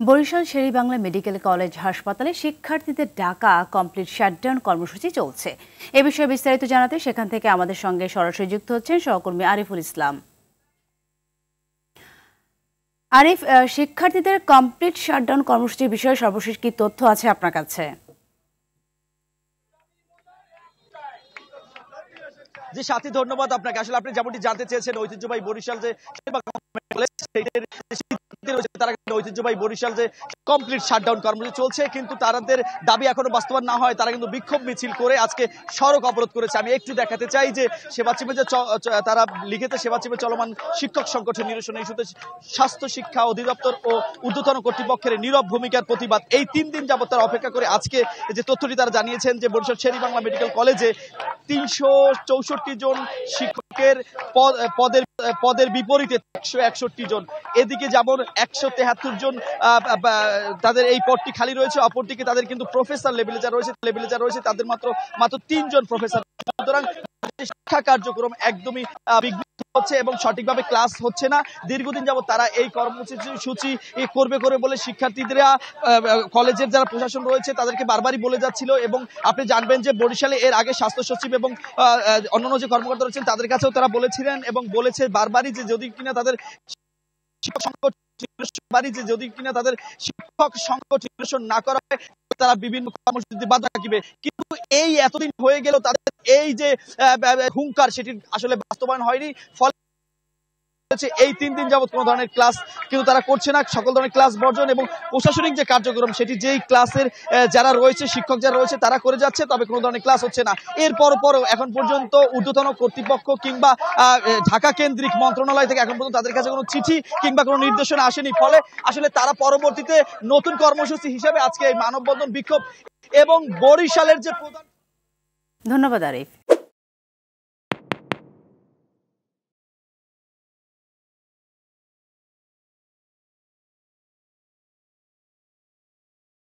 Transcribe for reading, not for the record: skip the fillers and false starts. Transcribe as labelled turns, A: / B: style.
A: Barishal Sher-e-Bangla medical college হাসপাতালে শিক্ষার্থীদের ডাকা কমপ্লিট শাটডাউন কর্মসূচি চলছে। এ বিষয়ে বিস্তারিত জানাতে সেখান থেকে আমাদের সঙ্গে সরাসরি যুক্ত হচ্ছেন সহকর্মী আরিফুল ইসলাম। আরিফ, শিক্ষার্থীদের কমপ্লিট শাটডাউন কর্মসূচির বিষয়ে সর্বশেষ কি তথ্য আছে আপনার কাছে?
B: জি সাথী, ধন্যবাদ আপনাকে। আসলে আপনি যেমনটি জানতে চেয়েছেন, ঐতিহ্যবাহী বরিশাল যে তারা ঐতিহ্যবাহী বরিশাল যে কমপ্লিট শাটডাউন কর্মসূচি চলছে, কিন্তু তাদের দাবি এখনো বাস্তবায়ন না হয় তারা কিন্তু বিক্ষোভ মিছিল করে আজকে সড়ক অবরোধ করেছে। আমি একটু দেখাতে চাই যে সেবাচিমে যে তারা লিখেছে সেবাচিমে চলমান শিক্ষক সংকটের নিরসনে ইস্যুতে স্বাস্থ্য শিক্ষা অধিদপ্তর ও ঊর্ধ্বতন কর্তৃপক্ষের নীরব ভূমিকার প্রতিবাদ। এই 3 দিন যাবত তারা অপেক্ষা করে আজকে যে তথ্যটি তারা জানিয়েছেন যে বরিশাল শের-ই-বাংলা মেডিকেল কলেজে 364 জন শিক্ষকের পদের বিপরীতে 161 জন, এদিকে যেমন 173 জন তাদের এই পদটি খালি রয়েছে, অপরদিকে তাদের কিন্তু প্রফেসর লেভেলে যা রয়েছে তাদের মাত্র 3 জন প্রফেসর। সুতরাং শিক্ষা কার্যক্রম একদমই বিঘ্নিত হচ্ছে এবং সঠিকভাবে ক্লাস হচ্ছে না। দীর্ঘদিন যাবত তারা এই কর্মসূচি করবে বলে শিক্ষার্থীরা কলেজের যারা প্রশাসন রয়েছে তাদেরকে বারবারই বলে যাচ্ছিল। এবং আপনি জানবেন যে বরিশালে এর আগে স্বাস্থ্য সচিব এবং অন্যান্য যে কর্মকর্তা রয়েছেন তাদের কাছেও তারা বলেছিলেন এবং বলেছে বারবারই যে যদি কিনা তাদের শিক্ষক সংকট নিরসন না করা হয় তারা বিভিন্ন কর্মসূচিতে বাধা রাখবে। কিন্তু এই এতদিন হয়ে গেল তাদের এই যে হুঙ্কার সেটি আসলে বাস্তবায়ন হয়নি। ফলে এই 3 দিন যাবত কোনো ধরনের ক্লাস কিন্তু তারা করছে না, সকল ধরনের ক্লাস বর্জন এবং প্রশাসনিক যে কার্যক্রম সেটি যেই ক্লাসের যারা রয়েছে শিক্ষক যারা রয়েছে তারা করে যাচ্ছে, তবে কোনো ধরনের ক্লাস হচ্ছে না। এরপরও এখন পর্যন্ত ঊর্ধ্বতন কর্তৃপক্ষ কিংবা ঢাকা কেন্দ্রিক মন্ত্রণালয় থেকে এখন পর্যন্ত তাদের কাছে কোনো চিঠি কিংবা কোনো নির্দেশনা আসেনি। ফলে আসলে তারা পরবর্তীতে নতুন কর্মসূচি হিসেবে আজকে এই মানববন্ধন বিক্ষোভ এবং বরিশালের যে প্রধান।
A: ধন্যবাদ আরিফ।